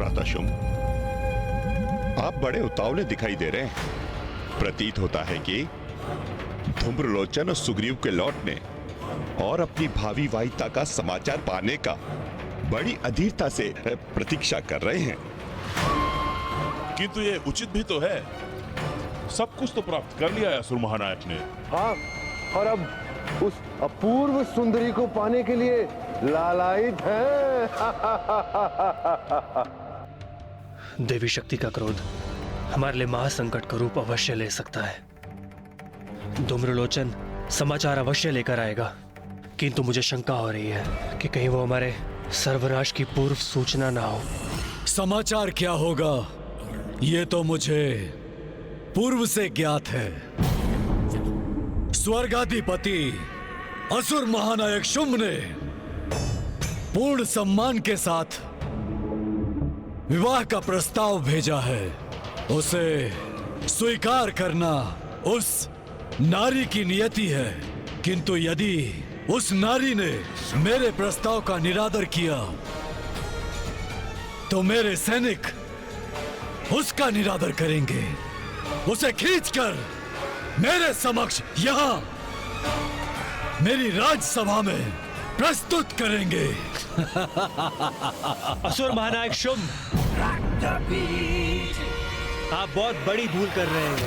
भ्राता शुंभ, आप बड़े उतावले दिखाई दे रहे हैं। प्रतीत होता है कि धूम्रलोचन और सुग्रीव के लौटने और अपनी भावी वाहिता का समाचार पाने का बड़ी अधीरता से प्रतीक्षा कर रहे हैं। किंतु ये उचित भी तो है। सब कुछ तो प्राप्त कर लिया है असुर महानायक ने। हाँ, और अब उस अपूर्व सुंदरी को पाने के लिए लालायित हैं। देवी शक्ति का क्रोध हमारे लिए महासंकट का रूप अवश्य ले सकता है। धूम्रलोचन समाचार अवश्य लेकर आएगा, किंतु मुझे शंका हो रही है कि कहीं वो हमारे सर्वनाश की पूर्व सूचना ना हो। समाचार क्या होगा ये तो मुझे पूर्व से ज्ञात है। स्वर्गाधिपति असुर महानायक शुंभ ने पूर्ण सम्मान के साथ विवाह का प्रस्ताव भेजा है। उसे स्वीकार करना उस नारी की नियति है, किंतु यदि उस नारी ने मेरे प्रस्ताव का निरादर किया तो मेरे सैनिक उसका निरादर करेंगे, उसे खींचकर मेरे समक्ष यहां मेरी राजसभा में प्रस्तुत करेंगे। असुर महानायक शुंभ, आप बहुत बड़ी भूल कर रहे हैं।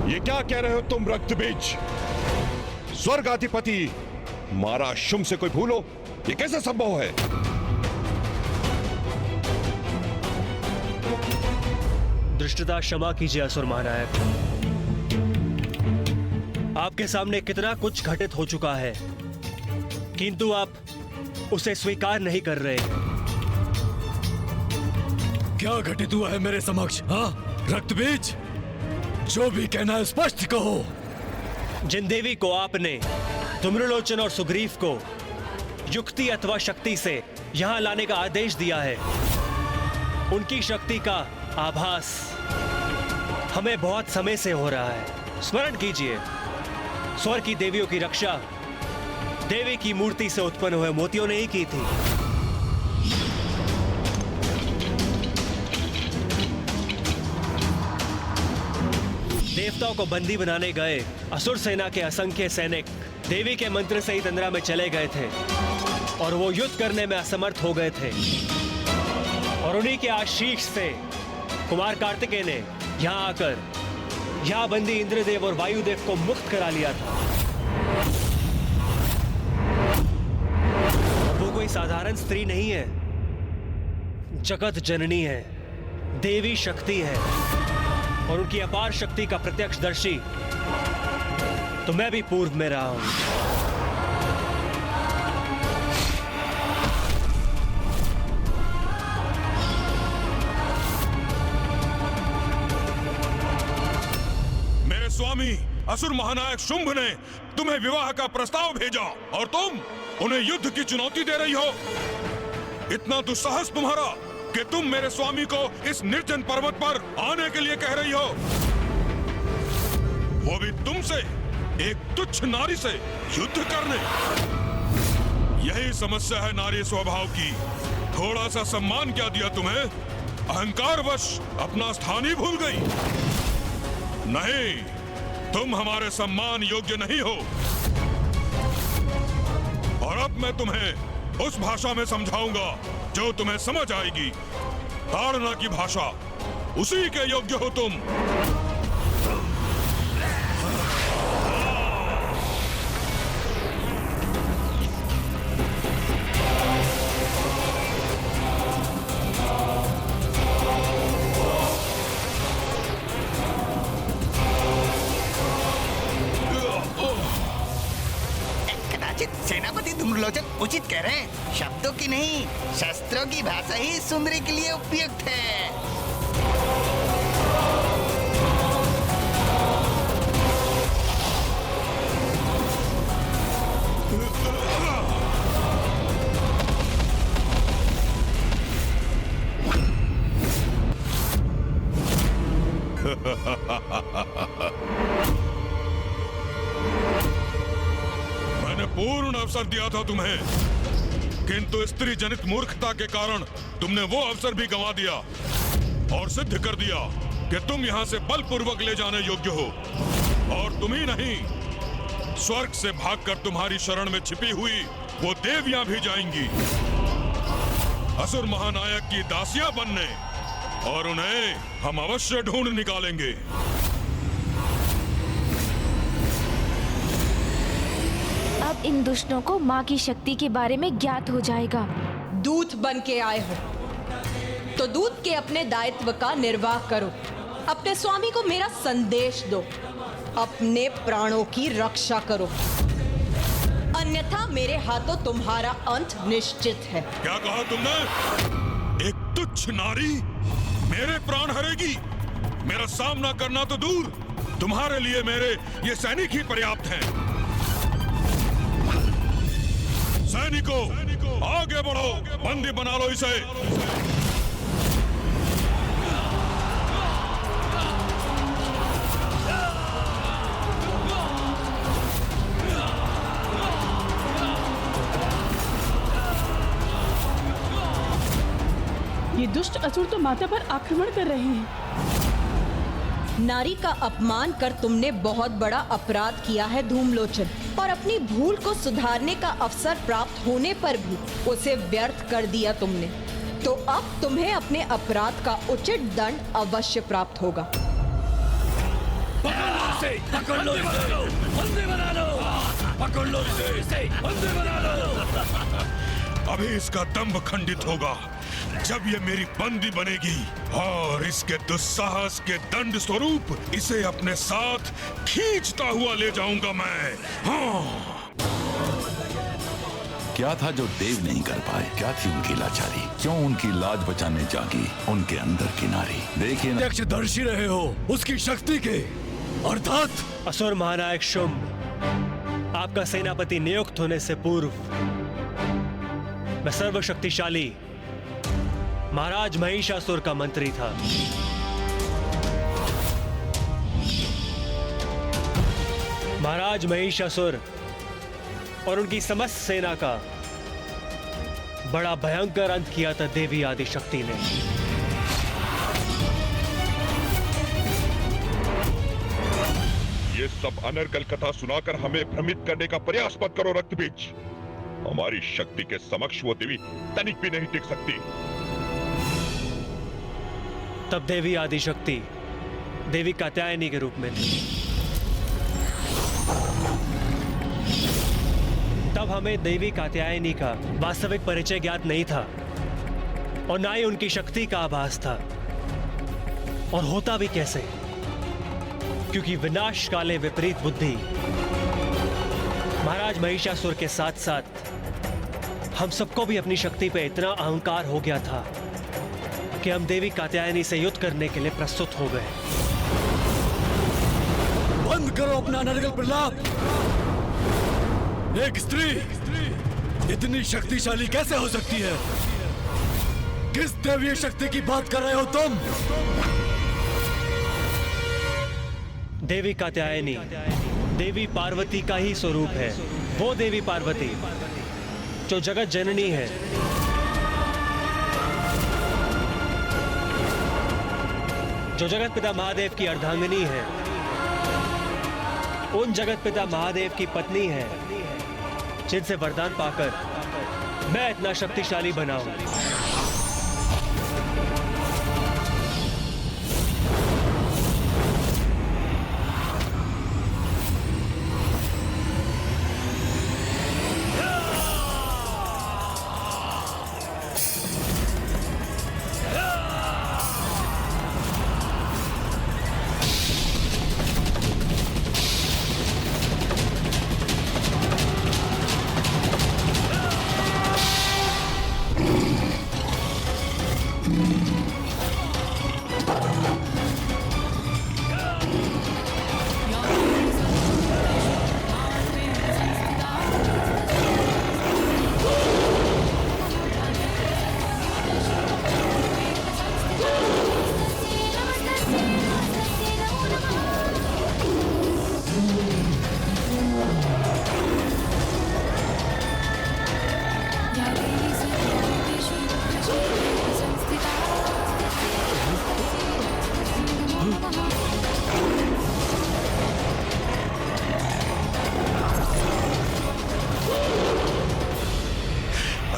ये क्या कह रहे हो तुम रक्तबीज? स्वर्गाधिपति मारा शुंभ से कोई भूल हो, ये कैसे संभव है? दृष्टता क्षमा कीजिए असुर महानायक। आपके सामने कितना कुछ घटित हो चुका है, किंतु आप उसे स्वीकार नहीं कर रहे। क्या घटित हुआ है मेरे समक्ष? हाँ रक्तबीज, जो भी कहना है स्पष्ट कहो। जिन देवी को आपने धूम्रलोचन और सुग्रीव को युक्ति अथवा शक्ति से यहां लाने का आदेश दिया है, उनकी शक्ति का आभास हमें बहुत समय से हो रहा है। स्मरण कीजिए, स्वर्ग की देवियों की रक्षा देवी की मूर्ति से उत्पन्न हुए मोतियों ने ही की थी। देवताओं को बंदी बनाने गए असुर सेना के असंख्य सैनिक देवी के मंत्र से ही तंद्रा में चले गए थे और वो युद्ध करने में असमर्थ हो गए थे, और उन्हीं के आशीष से कुमार कार्तिकेय ने यहां आकर यहां बंदी इंद्रदेव और वायुदेव को मुक्त करा लिया था। वो कोई साधारण स्त्री नहीं है, जगत जननी है, देवी शक्ति है, और उनकी अपार शक्ति का प्रत्यक्षदर्शी तो मैं भी पूर्व में रहा हूं। मेरे स्वामी असुर महानायक शुंभ ने तुम्हें विवाह का प्रस्ताव भेजा और तुम उन्हें युद्ध की चुनौती दे रही हो। इतना दुस्साहस तुम्हारा कि तुम मेरे स्वामी को इस निर्जन पर्वत पर आने के लिए कह रही हो, वो भी तुमसे, एक तुच्छ नारी से युद्ध करने। यही समस्या है नारी स्वभाव की। थोड़ा सा सम्मान क्या दिया तुम्हें, अहंकारवश अपना स्थान ही भूल गई। नहीं, तुम हमारे सम्मान योग्य नहीं हो। और अब मैं तुम्हें उस भाषा में समझाऊंगा जो तुम्हें समझ आएगी। ताड़ना की भाषा, उसी के योग्य हो तुम। सेनापति धूम्रलोचन उचित कह रहे हैं। शब्दों की नहीं, शस्त्रों की भाषा ही सुंदरी के लिए उपयुक्त है। मैंने पूर्ण अवसर दिया था तुम्हें, किंतु स्त्री जनित मूर्खता के कारण तुमने वो अवसर भी गंवा दिया और सिद्ध कर दिया कि तुम यहाँ से बलपूर्वक ले जाने योग्य हो। और तुम ही नहीं, स्वर्ग से भागकर तुम्हारी शरण में छिपी हुई वो देवियां भी जाएंगी असुर महानायक की दासियां बनने, और उन्हें हम अवश्य ढूंढ निकालेंगे। अब इन दुष्टों को माँ की शक्ति के बारे में ज्ञात हो जाएगा। दूत बन के आए हो तो दूत के अपने दायित्व का निर्वाह करो। अपने स्वामी को मेरा संदेश दो, अपने प्राणों की रक्षा करो, अन्यथा मेरे हाथों तुम्हारा अंत निश्चित है। क्या कहा तुमने? एक तुच्छ नारी मेरे प्राण हरेगी? मेरा सामना करना तो दूर, तुम्हारे लिए मेरे ये सैनिक ही पर्याप्त हैं। सैनिकों, आगे बढ़ो, बंदी बना लो इसे। ये दुष्ट असुर तो माता पर आक्रमण कर रहे हैं। नारी का अपमान कर तुमने बहुत बड़ा अपराध किया है धूमलोचन, और अपनी भूल को सुधारने का अवसर प्राप्त होने पर भी उसे व्यर्थ कर दिया तुमने। तो अब तुम्हें अपने अपराध का उचित दंड अवश्य प्राप्त होगा। पकड़ लो इसे, बंदी बना लो, पकड़ लो इसे, बंदी बना लो। अभी इसका दंभ खंडित होगा जब ये मेरी बंदी बनेगी, और इसके दुस्साहस के दंड स्वरूप इसे अपने साथ खींचता हुआ ले जाऊंगा मैं। हाँ। क्या था जो देव नहीं कर पाए? क्या थी उनकी लाचारी? क्यों उनकी लाज बचाने जागी उनके अंदर की नारी? देखिए ना, दर्शी रहे हो उसकी शक्ति के, अर्थात असुर महानायक शुंभ, आपका सेनापति नियुक्त होने से पूर्व मैं सर्वशक्तिशाली महाराज महिषासुर का मंत्री था। महाराज महिषासुर और उनकी समस्त सेना का बड़ा भयंकर अंत किया था देवी आदिशक्ति ने। ये सब अनर्गल कथा सुनाकर हमें भ्रमित करने का प्रयास मत करो रक्तबीज। हमारी शक्ति के समक्ष वो देवी तनिक भी नहीं टिक सकती। तब देवी आदिशक्ति देवी कात्यायनी के रूप में थी। तब हमें देवी कात्यायनी का वास्तविक परिचय ज्ञात नहीं था, और ना ही उनकी शक्ति का आभास था। और होता भी कैसे, क्योंकि विनाश काले विपरीत बुद्धि महाराज महिषासुर के साथ साथ हम सबको भी अपनी शक्ति पे इतना अहंकार हो गया था कि हम देवी कात्यायनी से युद्ध करने के लिए प्रस्तुत हो गए। बंद करो अपना अनर्गल प्रलाप। एक स्त्री इतनी शक्तिशाली कैसे हो सकती है? किस दैवीय शक्ति की बात कर रहे हो तुम? देवी कात्यायनी देवी पार्वती का ही स्वरूप है। वो देवी पार्वती जो जगत जननी है, जो जगत पिता महादेव की अर्धांगिनी है, उन जगत पिता महादेव की पत्नी है, जिनसे वरदान पाकर मैं इतना शक्तिशाली बना हूं।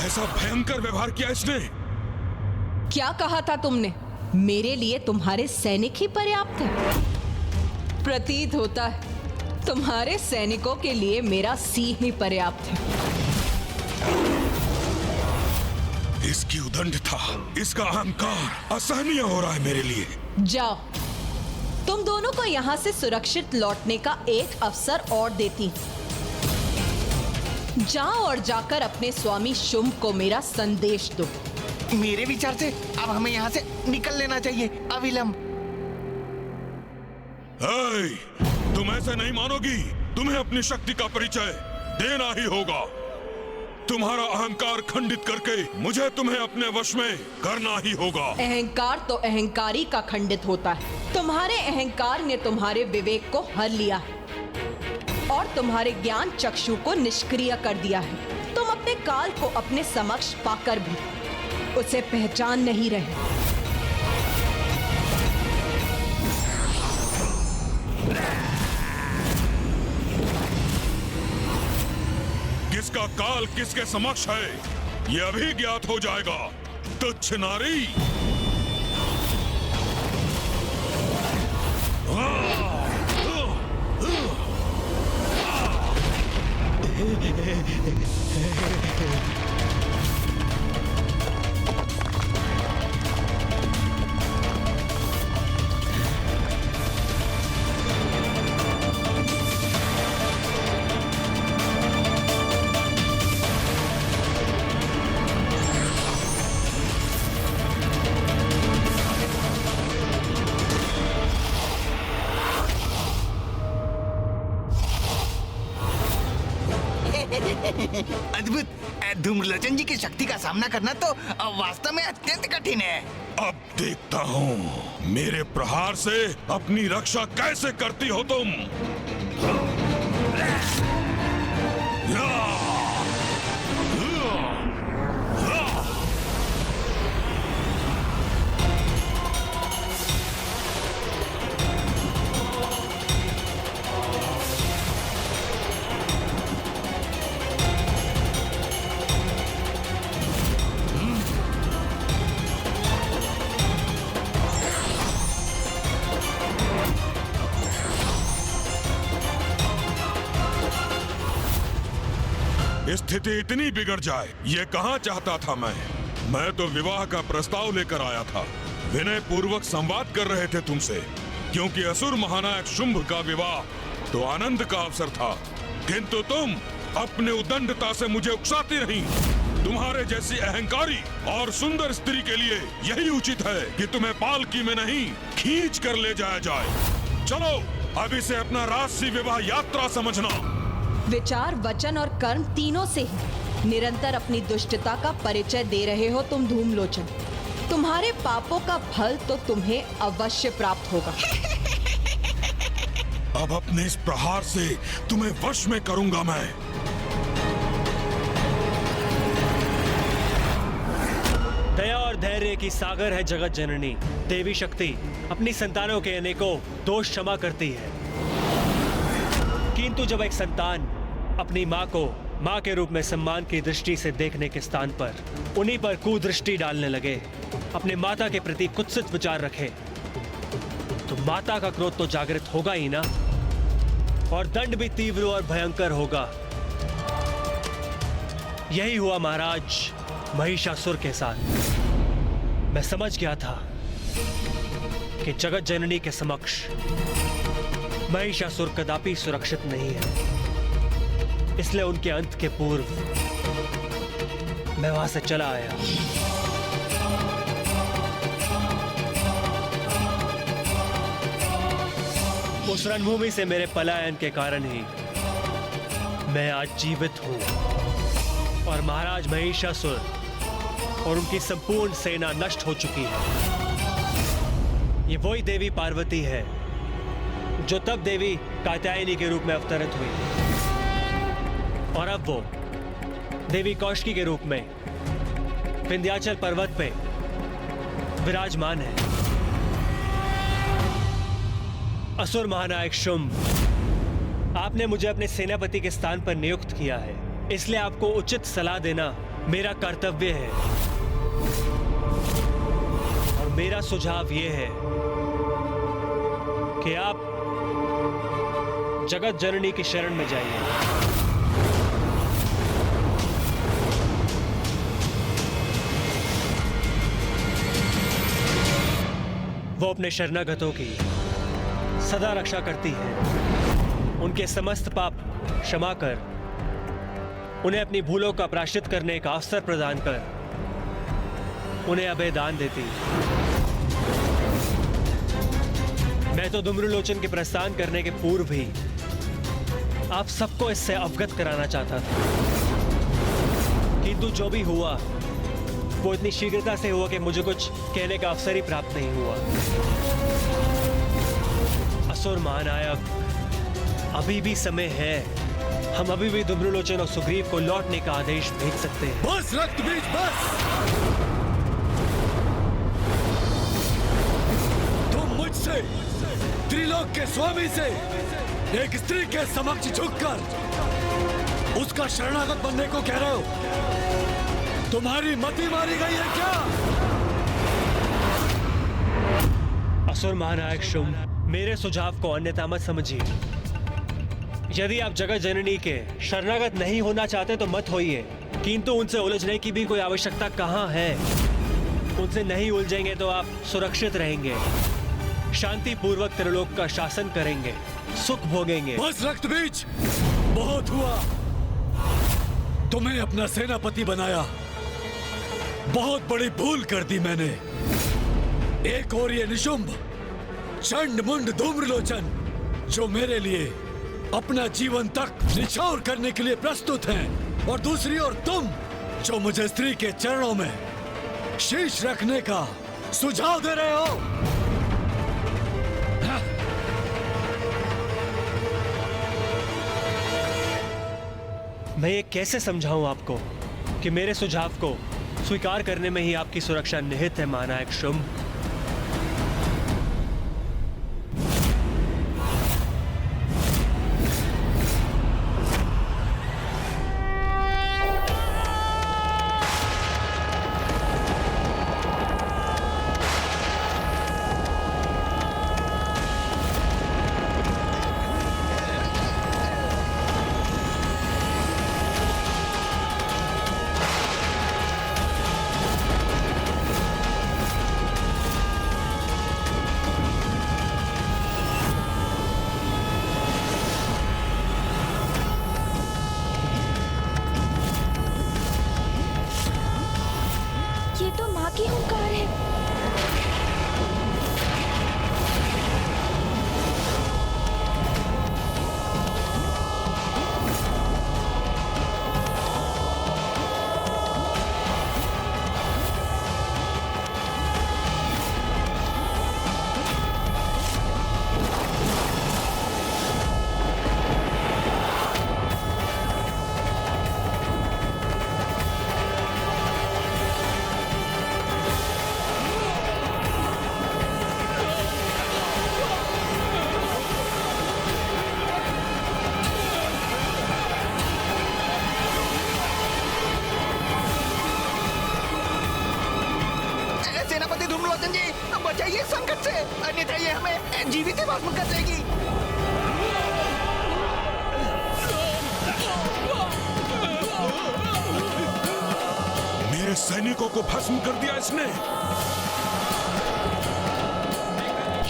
कैसा भयंकर व्यवहार किया इसने। क्या कहा था तुमने? मेरे लिए तुम्हारे सैनिक ही पर्याप्त है। प्रतीत होता है तुम्हारे सैनिकों के लिए मेरा सिंह ही पर्याप्त है। इसकी उदंडता, इसका अहंकार असहनीय हो रहा है मेरे लिए। जाओ, तुम दोनों को यहाँ से सुरक्षित लौटने का एक अवसर और देती। जाओ और जाकर अपने स्वामी शुंभ को मेरा संदेश दो। मेरे विचार से अब हमें यहाँ से निकल लेना चाहिए अविलंब। तुम ऐसे नहीं मानोगी। तुम्हें अपनी शक्ति का परिचय देना ही होगा। तुम्हारा अहंकार खंडित करके मुझे तुम्हें अपने वश में करना ही होगा। अहंकार तो अहंकारी का खंडित होता है। तुम्हारे अहंकार ने तुम्हारे विवेक को हर लिया है और तुम्हारे ज्ञान चक्षु को निष्क्रिय कर दिया है। तुम अपने काल को अपने समक्ष पाकर भी उसे पहचान नहीं रहे। किसका काल किसके समक्ष है ये अभी ज्ञात हो जाएगा। तुच्छ नारी। अद्भुत। धूम्रलोचन जी की शक्ति का सामना करना तो वास्तव में अत्यंत कठिन है। अब देखता हूँ मेरे प्रहार से अपनी रक्षा कैसे करती हो तुम। स्थिति इतनी बिगड़ जाए ये कहाँ चाहता था मैं तो विवाह का प्रस्ताव लेकर आया था। विनय पूर्वक संवाद कर रहे थे तुमसे, क्योंकि असुर महानायक शुंभ का विवाह तो आनंद का अवसर था। किंतु तुम अपने उदंडता से मुझे उकसाती रही। तुम्हारे जैसी अहंकारी और सुंदर स्त्री के लिए यही उचित है कि तुम्हें पालकी में नहीं खींच कर ले जाया जाए। चलो अभी से अपना राजसी विवाह यात्रा समझना। विचार, वचन और कर्म तीनों से ही निरंतर अपनी दुष्टता का परिचय दे रहे हो तुम धूम्रलोचन। तुम्हारे पापों का फल तो तुम्हें अवश्य प्राप्त होगा। अब अपने इस प्रहार से तुम्हें वश में करूंगा मैं। दया और धैर्य की सागर है जगत जननी। देवी शक्ति अपनी संतानों के अनेकों दोष क्षमा करती है, किंतु जब एक संतान अपनी माँ को माँ के रूप में सम्मान की दृष्टि से देखने के स्थान पर उन्हीं पर कुदृष्टि डालने लगे, अपने माता के प्रति कुत्सित विचार रखे, तो माता का क्रोध तो जागृत होगा ही ना, और दंड भी तीव्र और भयंकर होगा। यही हुआ महाराज महिषासुर के साथ। मैं समझ गया था कि जगत जननी के समक्ष महिषासुर कदापि सुरक्षित नहीं है, इसलिए उनके अंत के पूर्व मैं वहां से चला आया। उस रणभूमि से मेरे पलायन के कारण ही मैं आज जीवित हूं, और महाराज महिषासुर और उनकी संपूर्ण सेना नष्ट हो चुकी है। ये वही देवी पार्वती है जो तब देवी कात्यायनी के रूप में अवतरित हुई, और अब वो देवी कौशिकी के रूप में विंध्याचल पर्वत पे विराजमान है। असुर महानायक शुंभ, आपने मुझे अपने सेनापति के स्थान पर नियुक्त किया है, इसलिए आपको उचित सलाह देना मेरा कर्तव्य है और मेरा सुझाव यह है कि आप जगत जननी की शरण में जाइए। वो अपने शरणागतों की सदा रक्षा करती है। उनके समस्त पाप क्षमा कर उन्हें अपनी भूलों का प्रायश्चित करने का अवसर प्रदान कर उन्हें अभय दान देती। मैं तो धूम्रलोचन के प्रस्थान करने के पूर्व ही आप सबको इससे अवगत कराना चाहता था, किंतु जो भी हुआ वो इतनी शीघ्रता से हुआ कि मुझे कुछ कहने का अवसर ही प्राप्त नहीं हुआ। असुर महानायक, अभी भी समय है। हम अभी भी धूम्रलोचन और सुग्रीव को लौटने का आदेश भेज सकते हैं। बस रक्तबीज, बस। तुम मुझसे, त्रिलोक के स्वामी से, एक स्त्री के समक्ष झुककर उसका शरणागत बनने को कह रहे हो? तुम्हारी मति मारी गई है क्या? असुर महानायक शुंभ, मेरे सुझाव को अन्यथा मत समझिए। यदि आप जगत जननी के शरणागत नहीं होना चाहते तो मत होइए, किंतु उनसे उलझने की भी कोई आवश्यकता कहाँ है। उनसे नहीं उलझेंगे तो आप सुरक्षित रहेंगे, शांति पूर्वक त्रिलोक का शासन करेंगे, सुख भोगेंगे। बस रक्तबीज, बहुत हुआ। तुम्हें अपना सेनापति बनाया, बहुत बड़ी भूल कर दी मैंने। एक और ये निशुंभ, चंड मुंड धूम्रलोचन, जो मेरे लिए अपना जीवन तक निछावर करने के लिए प्रस्तुत हैं, और दूसरी ओर तुम, जो मुझे स्त्री के चरणों में शीश रखने का सुझाव दे रहे हो। मैं ये कैसे समझाऊं आपको कि मेरे सुझाव को स्वीकार करने में ही आपकी सुरक्षा निहित है महानायक शुंभ। ये तो माँ की हुंकार है। सेनापति धूम्रलोचन जी, बचाइए संकट से, अन्यथा ये हमें जीवित ही भस्म कर देगी। मेरे सैनिकों को भस्म कर दिया इसने।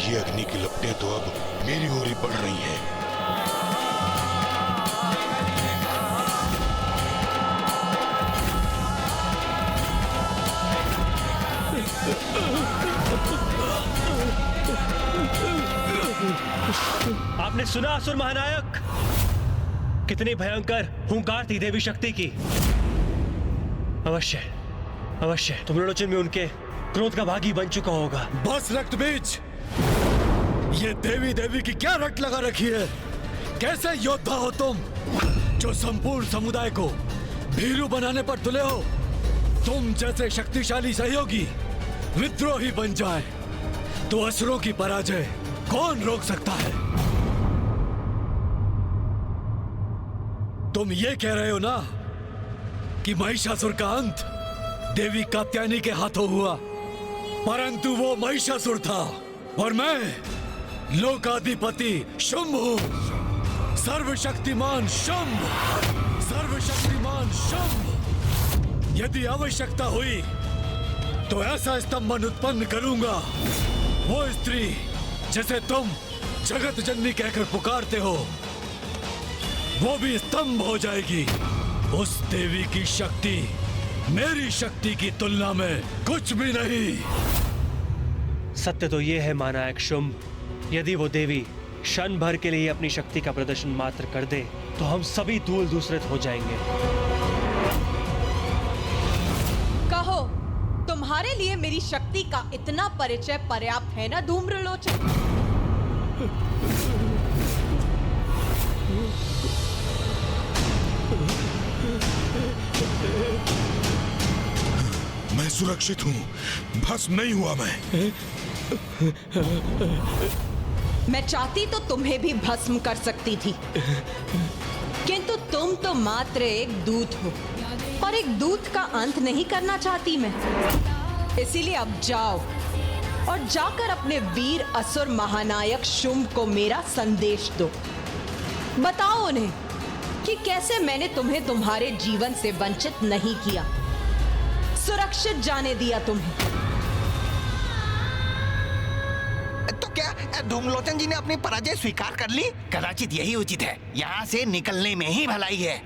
ये अग्नि की लपटें तो अब मेरी ओर ही बढ़ रही हैं। आपने सुना असुर महानायक, कितनी भयंकर हुंकार थी देवी शक्ति की। अवश्य अवश्य धूम्रलोचन में उनके क्रोध का भागी बन चुका होगा। बस रक्तबीज, ये देवी देवी की क्या रट लगा रखी है? कैसे योद्धा हो तुम, जो संपूर्ण समुदाय को भीरू बनाने पर तुले हो? तुम जैसे शक्तिशाली सहयोगी विद्रोही बन जाए तो असुरों की पराजय कौन रोक सकता है? तुम ये कह रहे हो ना कि महिषासुर का अंत देवी कात्यायनी के हाथों हुआ, परंतु वो महिषासुर था और मैं लोकाधिपति शुंभ हूं। सर्वशक्तिमान शुंभ, सर्वशक्तिमान शुंभ। यदि आवश्यकता हुई तो ऐसा स्तंभन उत्पन्न करूंगा, वो स्त्री जिसे तुम जगत जननी कहकर पुकारते हो वो भी स्तंभ हो जाएगी। उस देवी की शक्ति मेरी शक्ति की तुलना में कुछ भी नहीं। सत्य तो ये है महानायक शुंभ, यदि वो देवी क्षण भर के लिए अपनी शक्ति का प्रदर्शन मात्र कर दे तो हम सभी धूल धूसरित हो जाएंगे। कहो, तुम्हारे लिए मेरी शक्ति का इतना परिचय पर्याप्त है ना धूम्रलोचन? मैं सुरक्षित हूं, भस्म नहीं हुआ मैं चाहती तो तुम्हें भी भस्म कर सकती थी, किंतु तुम तो मात्र एक दूत हो और एक दूत का अंत नहीं करना चाहती मैं। इसीलिए अब जाओ और जाकर अपने वीर असुर महानायक शुंभ को मेरा संदेश दो। बताओ उन्हें कि कैसे मैंने तुम्हें तुम्हारे जीवन से वंचित नहीं किया, सुरक्षित जाने दिया तुम्हें। तो क्या धूम्रलोचन जी ने अपनी पराजय स्वीकार कर ली? कदाचित यही उचित है, यहाँ से निकलने में ही भलाई है।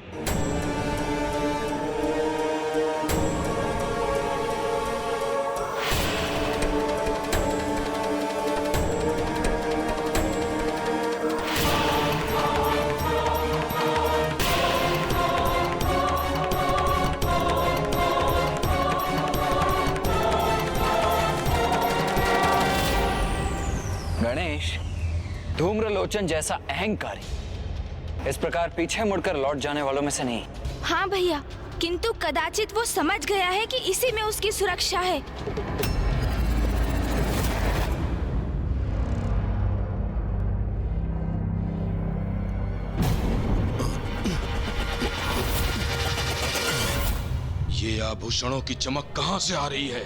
गणेश, धूम्रलोचन जैसा अहंकारी इस प्रकार पीछे मुड़कर लौट जाने वालों में से नहीं। हाँ भैया, किंतु कदाचित वो समझ गया है कि इसी में उसकी सुरक्षा है। ये आभूषणों की चमक कहां से आ रही है?